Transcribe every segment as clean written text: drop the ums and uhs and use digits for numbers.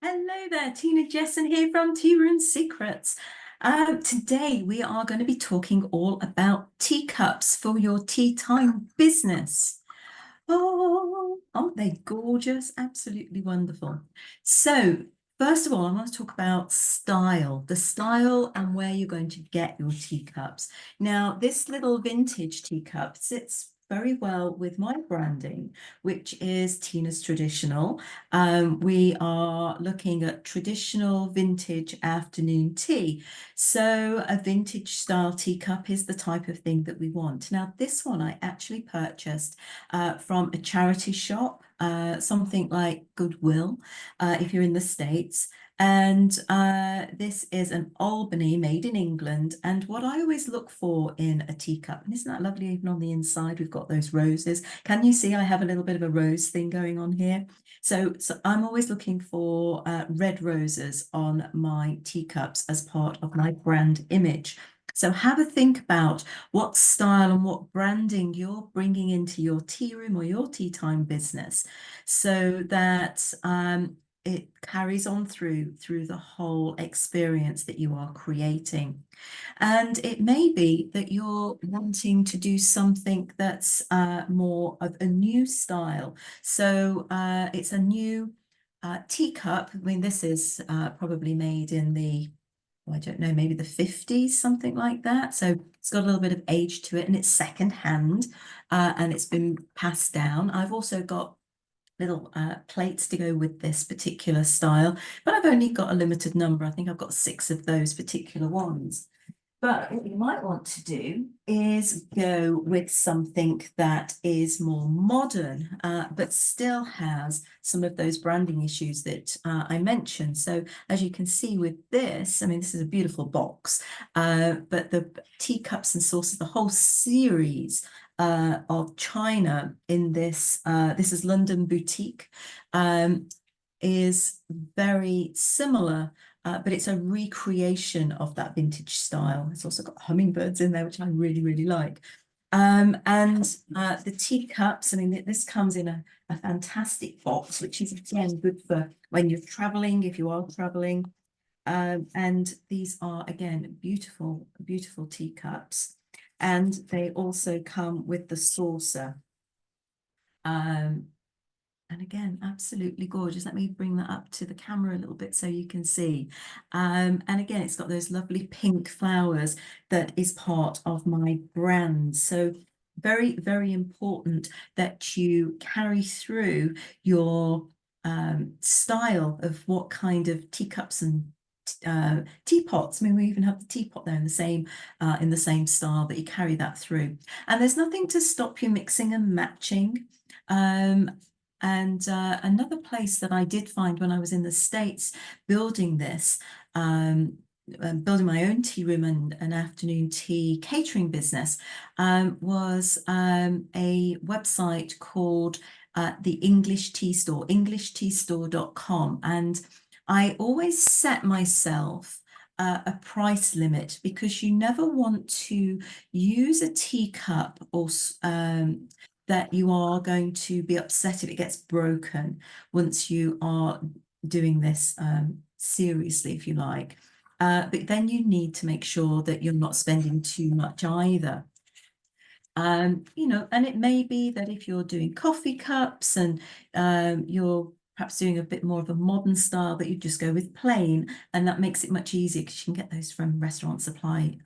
Hello there, Tina Jessen here from Tea Room Secrets. Today we are going to be talking all about teacups for your tea time business. Oh, aren't they gorgeous? Absolutely wonderful. So, first of all, I want to talk about style, the style and where you're going to get your teacups. Now, this little vintage teacup sits very well with my branding, which is Tina's Traditional. We are looking at traditional vintage afternoon tea. So a vintage style teacup is the type of thing that we want. Now, this one I actually purchased from a charity shop, something like Goodwill, if you're in the States. And this is an Albany made in England. And what I always look for in a teacup, and isn't that lovely? Even on the inside, we've got those roses. Can you see I have a little bit of a rose thing going on here? So I'm always looking for red roses on my teacups as part of my brand image. So have a think about what style and what branding you're bringing into your tea room or your tea time business so that it carries on through the whole experience that you are creating. And it may be that you're wanting to do something that's more of a new style. So it's a new teacup. I mean, this is probably made in the I don't know, maybe the 50s, something like that. So it's got a little bit of age to it and it's second hand and it's been passed down. I've also got little plates to go with this particular style, but I've only got a limited number. I think I've got 6 of those particular ones. But what you might want to do is go with something that is more modern, but still has some of those branding issues that I mentioned. So as you can see with this, I mean, this is a beautiful box, but the teacups and saucers, the whole series of china in this, this is London Boutique, is very similar but it's a recreation of that vintage style. It's also got hummingbirds in there, which I really, really like. And the teacups, I mean, this comes in a fantastic box, which is again good for when you're traveling, if you are traveling. And these are again beautiful, beautiful teacups. And they also come with the saucer. Um, and again, absolutely gorgeous. Let me bring that up to the camera a little bit so you can see. And again, it's got those lovely pink flowers that is part of my brand. So very, very important that you carry through your style of what kind of teacups and teapots. I mean, we even have the teapot there in the same style, but you carry that through. And there's nothing to stop you mixing and matching. Um, and another place that I did find when I was in the States building this, building my own tea room and an afternoon tea catering business, was a website called the English Tea Store, englishteastore.com. And I always set myself a price limit because you never want to use a teacup or that you are going to be upset if it gets broken once you are doing this seriously, if you like. But then you need to make sure that you're not spending too much either. You know, and it may be that if you're doing coffee cups and you're perhaps doing a bit more of a modern style, that you just go with plain, and that makes it much easier because you can get those from restaurant supply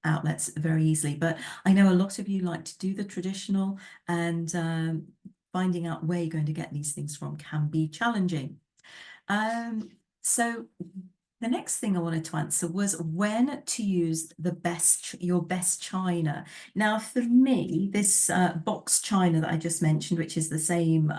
outlets very easily. But I know a lot of you like to do the traditional, and finding out where you're going to get these things from can be challenging. So the next thing I wanted to answer was when to use your best china. Now, for me, this box china that I just mentioned, which is the same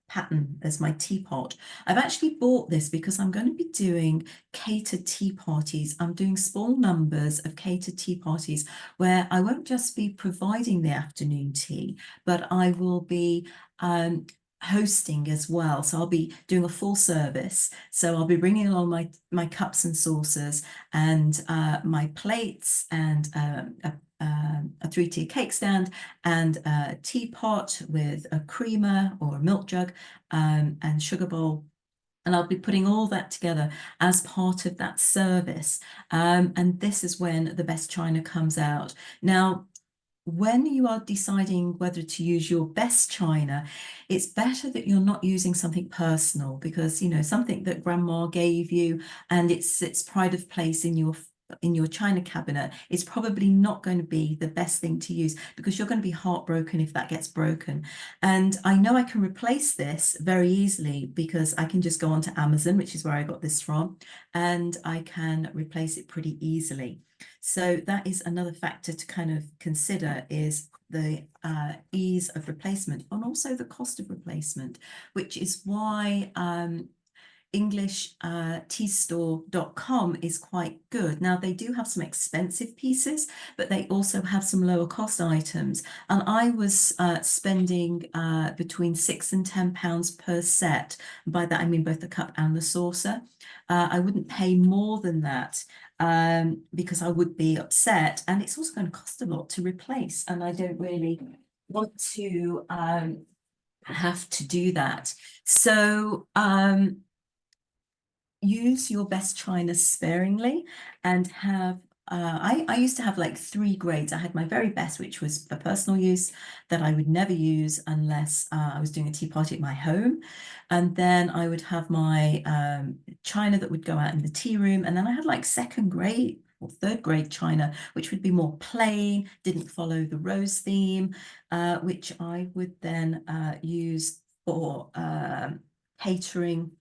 pattern as my teapot, I've actually bought this because I'm going to be doing catered tea parties. I'm doing small numbers of catered tea parties where I won't just be providing the afternoon tea, but I will be hosting as well. So I'll be doing a full service. So I'll be bringing along my cups and saucers and my plates and a 3-tier cake stand and a teapot with a creamer or a milk jug and sugar bowl. And I'll be putting all that together as part of that service. And this is when the best china comes out. Now, when you are deciding whether to use your best china, it's better that you're not using something personal, because, you know, something that grandma gave you and it's pride of place in your china cabinet is probably not going to be the best thing to use, because you're going to be heartbroken if that gets broken. And I know I can replace this very easily, because I can just go onto Amazon, which is where I got this from, and I can replace it pretty easily. So that is another factor to kind of consider, is the ease of replacement and also the cost of replacement, which is why EnglishTeaStore.com is quite good. Now, they do have some expensive pieces, but they also have some lower cost items. And I was spending between £6 and £10 per set. By that, I mean both the cup and the saucer. I wouldn't pay more than that, because I would be upset. And it's also going to cost a lot to replace. And I don't really want to have to do that. So, use your best china sparingly, and have I used to have like 3 grades. I had my very best, which was for personal use, that I would never use unless I was doing a tea party at my home. And then I would have my china that would go out in the tea room. And then I had like 2nd grade or 3rd grade china, which would be more plain, didn't follow the rose theme, which I would then use for catering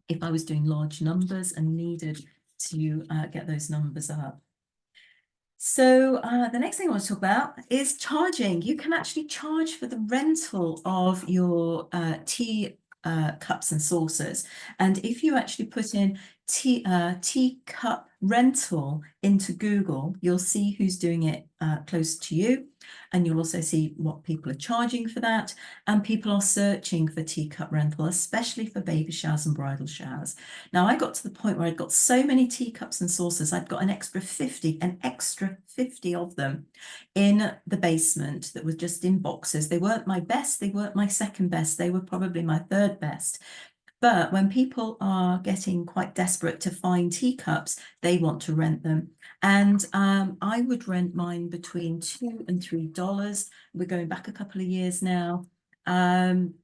if I was doing large numbers and needed to get those numbers up. So the next thing I want to talk about is charging. You can actually charge for the rental of your tea cups and saucers. And if you actually put in tea cup rental into Google, you'll see who's doing it close to you. And you'll also see what people are charging for that. And people are searching for teacup rental, especially for baby showers and bridal showers. Now, I got to the point where I'd got so many teacups and saucers, I'd got an extra 50 of them in the basement that were just in boxes. They weren't my best, they weren't my 2nd best, they were probably my 3rd best. But when people are getting quite desperate to find teacups, they want to rent them. And I would rent mine between $2 and $3. We're going back a couple of years now. And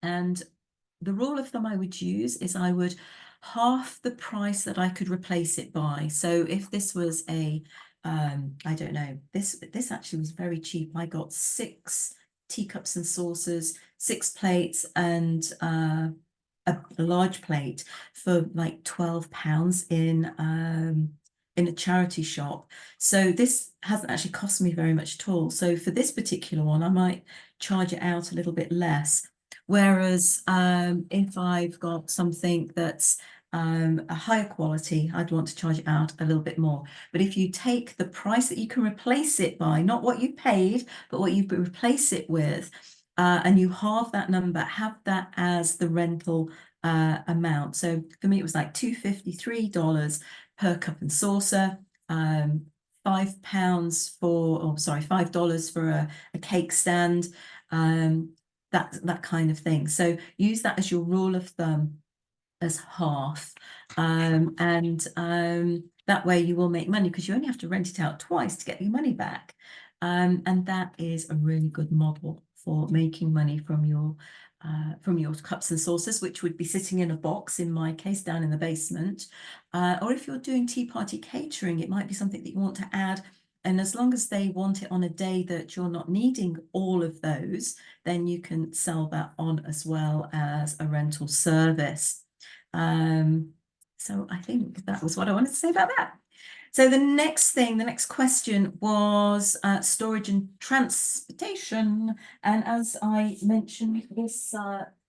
the rule of thumb I would use is I would half the price that I could replace it by. So if this was a, I don't know, this actually was very cheap. I got 6 teacups and saucers, 6 plates, and a large plate for like £12 in a charity shop. So this hasn't actually cost me very much at all. So for this particular one, I might charge it out a little bit less. Whereas if I've got something that's a higher quality, I'd want to charge it out a little bit more. But if you take the price that you can replace it by, not what you paid, but what you replace it with, and you halve that number, have that as the rental amount. So for me, it was like $253 per cup and saucer, £5 for, oh, sorry, $5 for a cake stand, that kind of thing. So use that as your rule of thumb, as half, and that way you will make money, because you only have to rent it out twice to get your money back. And that is a really good model for making money from your cups and saucers, which would be sitting in a box, in my case, down in the basement. Or if you're doing tea party catering, it might be something that you want to add. And as long as they want it on a day that you're not needing all of those, then you can sell that on as well as a rental service. So I think that was what I wanted to say about that. So the next question was storage and transportation. And as I mentioned, this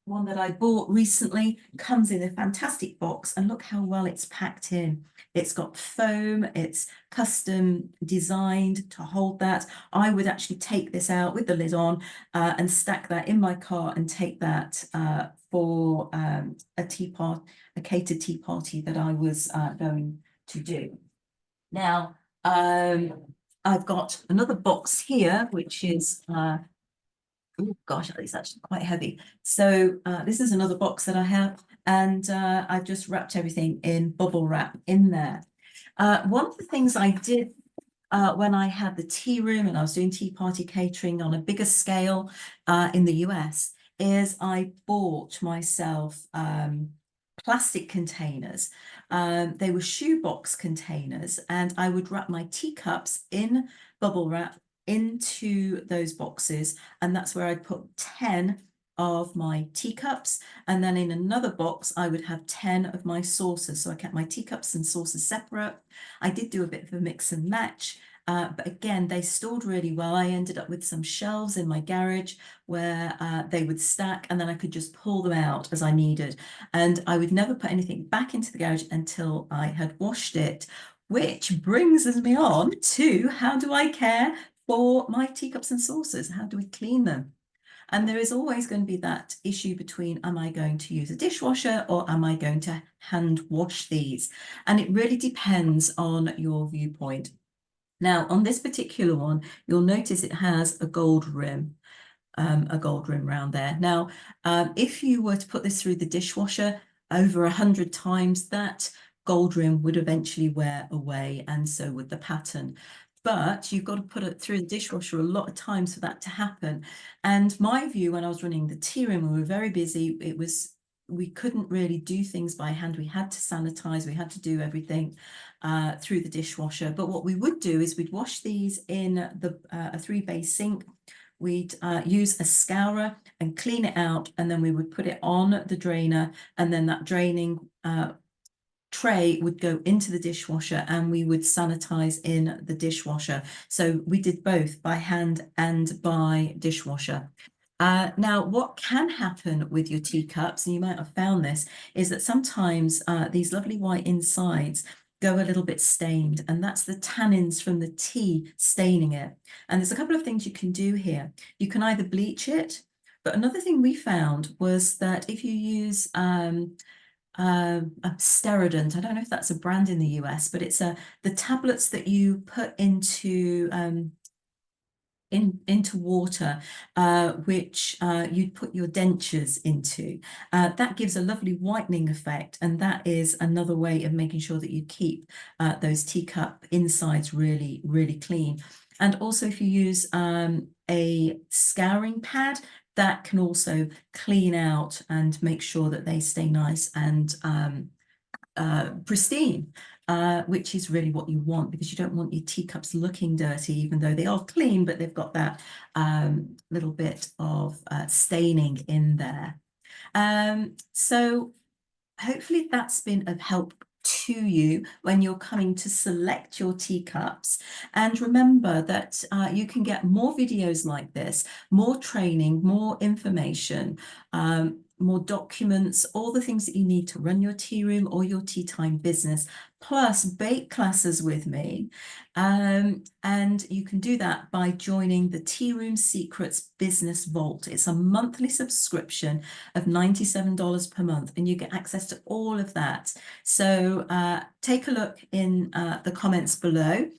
one that I bought recently comes in a fantastic box, and look how well it's packed in. It's got foam, it's custom designed to hold that. I would actually take this out with the lid on and stack that in my car and take that for a catered tea party that I was going to do. Now, I've got another box here, which is Oh gosh, it's actually quite heavy. So this is another box that I have, and I've just wrapped everything in bubble wrap in there. One of the things I did when I had the tea room and I was doing tea party catering on a bigger scale in the US is I bought myself plastic containers. They were shoebox containers, and I would wrap my teacups in bubble wrap into those boxes, and that's where I'd put 10 of my teacups, and then in another box I would have 10 of my saucers. So I kept my teacups and saucers separate. I did do a bit of a mix and match, but again, they stored really well. I ended up with some shelves in my garage where they would stack, and then I could just pull them out as I needed. And I would never put anything back into the garage until I had washed it, which brings me on to how do I care for my teacups and saucers? How do we clean them? And there is always going to be that issue between, am I going to use a dishwasher or am I going to hand wash these? And it really depends on your viewpoint. Now, on this particular one, you'll notice it has a gold rim around there. Now, if you were to put this through the dishwasher over 100 times, that gold rim would eventually wear away, and so would the pattern. But you've got to put it through the dishwasher a lot of times for that to happen. And my view when I was running the tea room, we were very busy. We couldn't really do things by hand. We had to sanitize, we had to do everything through the dishwasher. But what we would do is we'd wash these in a 3-bay sink. We'd use a scourer and clean it out, and then we would put it on the drainer, and then that draining tray would go into the dishwasher, and we would sanitize in the dishwasher. So we did both by hand and by dishwasher. Now, what can happen with your teacups, and you might have found this, is that sometimes these lovely white insides go a little bit stained, and that's the tannins from the tea staining it. And there's a couple of things you can do here. You can either bleach it, but another thing we found was that if you use a Steradent, I don't know if that's a brand in the US, but it's the tablets that you put into water, which you'd put your dentures into. That gives a lovely whitening effect, and that is another way of making sure that you keep those teacup insides really, really clean. And also, if you use a scouring pad, that can also clean out and make sure that they stay nice and pristine, which is really what you want, because you don't want your teacups looking dirty, even though they are clean, but they've got that little bit of staining in there. So hopefully that's been of help to you when you're coming to select your teacups. And remember that you can get more videos like this, more training, more information, more documents, all the things that you need to run your tea room or your tea time business, plus bake classes with me. And you can do that by joining the Tea Room Secrets Business Vault. It's a monthly subscription of $97 per month, and you get access to all of that. So take a look in the comments below.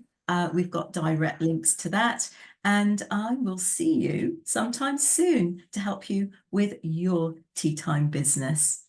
We've got direct links to that, and I will see you sometime soon to help you with your tea time business.